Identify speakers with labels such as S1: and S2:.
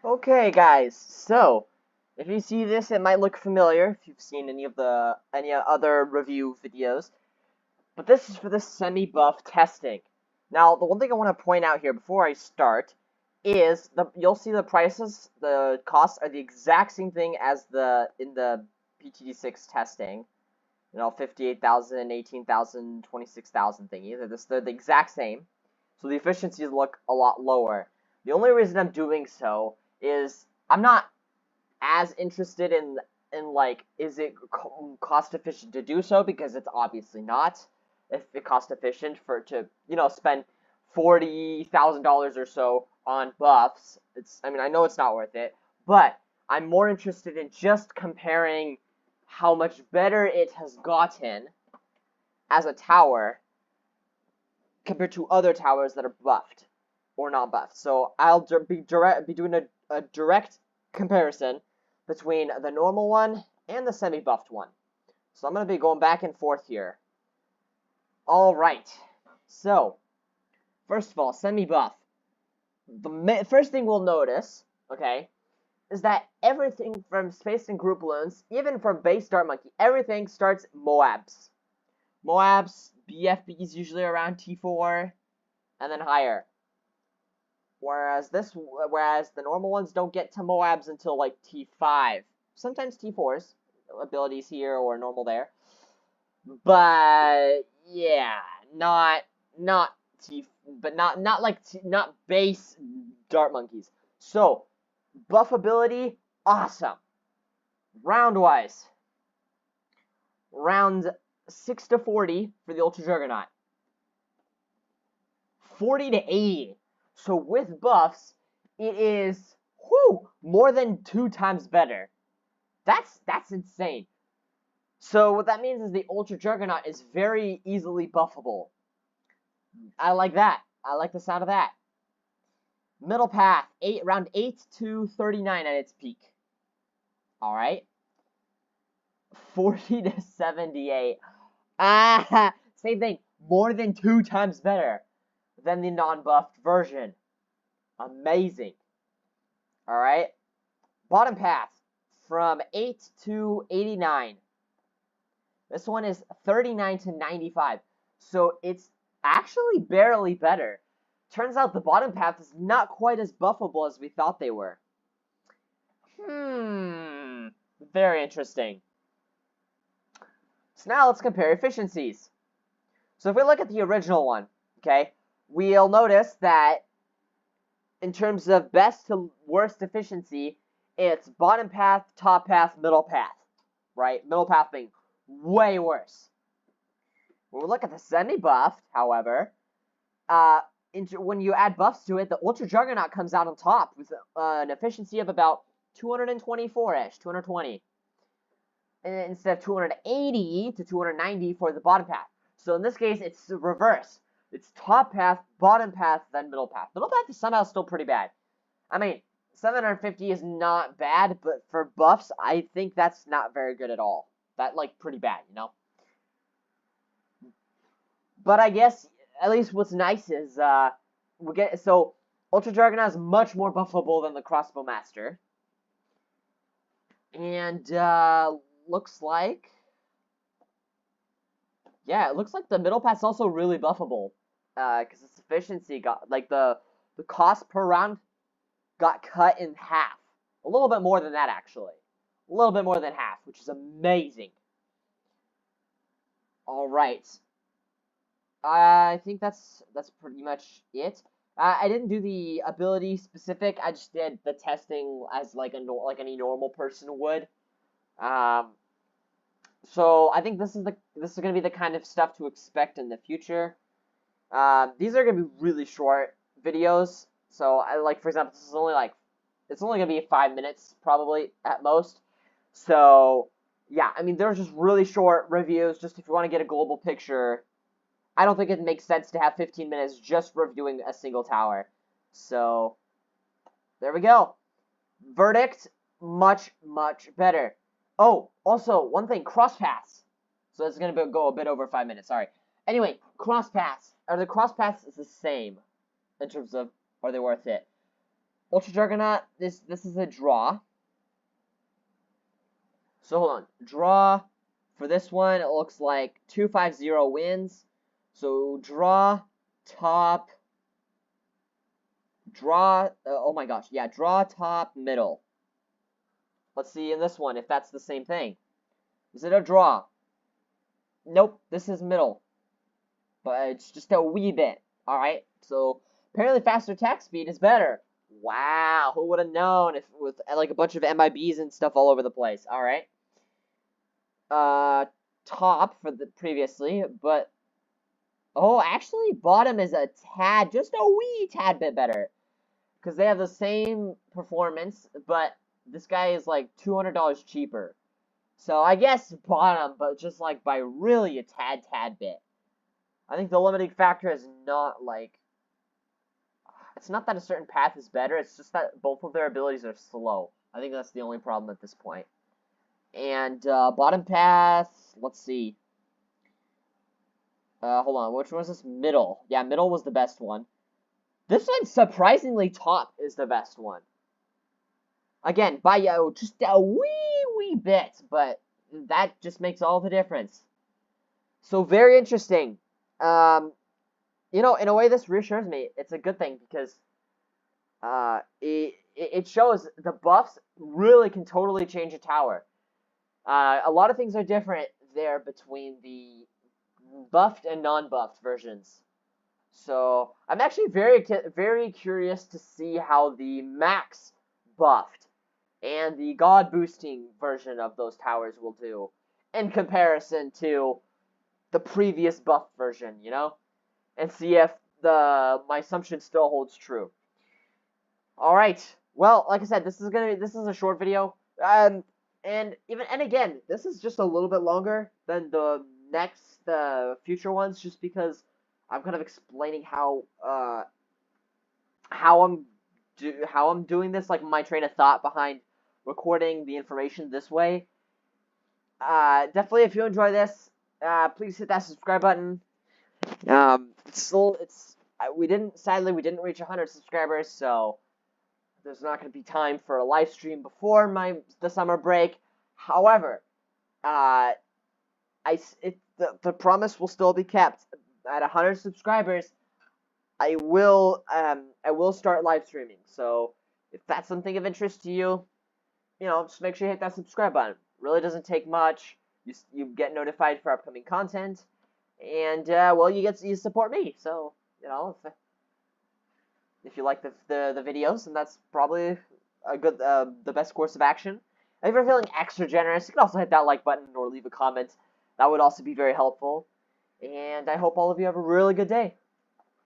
S1: Okay, guys. So, if you see this, it might look familiar if you've seen any other review videos. But this is for the semi-buff testing. Now, the one thing I want to point out here before I start is you'll see the prices, the costs are the exact same thing as in the BTD6 testing. 58,000, 18,000, 26,000 thingy. They're the exact same. So the efficiencies look a lot lower. The only reason I'm doing so is I'm not as interested in like, is it cost efficient to do so, because it's obviously not. If it cost efficient to spend $40,000 or so on buffs, I know it's not worth it, but I'm more interested in just comparing how much better it has gotten as a tower compared to other towers that are buffed or not buffed. So I'll be doing a direct comparison between the normal one and the semi-buffed one. So I'm going to be going back and forth here. All right. So, first of all, semi-buff. The first thing we'll notice, okay, is that everything from Space and Group Balloons, even from base Dart Monkey, everything starts Moabs. Moabs, BFBs usually around T4, and then higher. Whereas the normal ones don't get to Moabs until like T5. Sometimes T4s, abilities here or normal there. But yeah, not not base Dart Monkeys. So, buff ability, awesome. Round wise, round 6 to 40 for the Ultra Juggernaut. 40 to 80. So with buffs, it is more than 2 times better. That's insane. So what that means is the Ultra Juggernaut is very easily buffable. I like that. I like the sound of that. Middle path, round 8 to 39 at its peak. Alright. 40 to 78. Same thing. More than 2 times better than the non-buffed version. Amazing. Alright. Bottom path, from 8 to 89. This one is 39 to 95. So it's actually barely better. Turns out the bottom path is not quite as buffable as we thought they were. Very interesting. So now let's compare efficiencies. So if we look at the original one, okay, we'll notice that in terms of best to worst efficiency, it's bottom path, top path, middle path, right? Middle path being way worse. When we look at the semi-buffed, however, when you add buffs to it, the Ultra Juggernaut comes out on top with an efficiency of about 224-ish, 220. Instead of 280 to 290 for the bottom path. So in this case, it's the reverse. It's top path, bottom path, then middle path. Middle path is somehow still pretty bad. 750 is not bad, but for buffs, I think that's not very good at all. That, pretty bad, But I guess, at least what's nice is, Ultra Juggernaut is much more buffable than the Crossbow Master. And, looks like... Yeah, it looks like the middle path's also really buffable. Because its efficiency got, the cost per round got cut in half. A little bit more than that, actually. A little bit more than half, which is amazing. Alright. I think that's pretty much it. I didn't do the ability specific. I just did the testing as like any normal person would. So I think this is gonna be the kind of stuff to expect in the future. These are gonna be really short videos. So for example, this is it's only gonna be 5 minutes probably at most. So yeah, they're just really short reviews, just if you want to get a global picture. I don't think it makes sense to have 15 minutes just reviewing a single tower. So there we go. Verdict, much, much better. Oh, also, one thing, cross paths. So it's going to go a bit over 5 minutes, sorry. Anyway, cross paths. Are the cross paths the same in terms of, are they worth it? Ultra Juggernaut, this is a draw. So hold on. Draw for this one, it looks like 250 wins. So draw, top, draw, oh my gosh, yeah, draw, top, middle. Let's see in this one if that's the same thing. Is it a draw? Nope, this is middle. But it's just a wee bit. Alright, so apparently faster attack speed is better. Wow, who would have known if with like a bunch of MIBs and stuff all over the place. Alright. Top for the previously, but oh, actually bottom is a tad, just a wee tad bit better. Because they have the same performance, but this guy is like $200 cheaper. So I guess bottom, but just like by really a tad bit. I think the limiting factor is not like, it's not that a certain path is better, it's just that both of their abilities are slow. I think that's the only problem at this point. And bottom path, let's see. Hold on, which was this? Middle. Yeah, middle was the best one. This one, surprisingly, top is the best one. Again, by just a wee bit, but that just makes all the difference. So very interesting. You know, in a way, this reassures me. It's a good thing because it shows the buffs really can totally change a tower. A lot of things are different there between the buffed and non-buffed versions. So I'm actually very curious to see how the max buffed and the god boosting version of those towers will do in comparison to the previous buff version, you know, and see if my assumption still holds true. All right. Well, like I said, this is a short video, and again, this is just a little bit longer than the next future ones, just because I'm kind of explaining how I'm doing this, like my train of thought behind recording the information this way. Definitely, if you enjoy this, please hit that subscribe button. Sadly we didn't reach 100 subscribers, so there's not going to be time for a live stream before the summer break. However, the promise will still be kept. At 100 subscribers, I will start live streaming. So if that's something of interest to you, you know, just make sure you hit that subscribe button. Really doesn't take much. You get notified for upcoming content, and well, you support me. So you know, if you like the videos, then that's probably a good the best course of action. And if you're feeling extra generous, you can also hit that like button or leave a comment. That would also be very helpful. And I hope all of you have a really good day.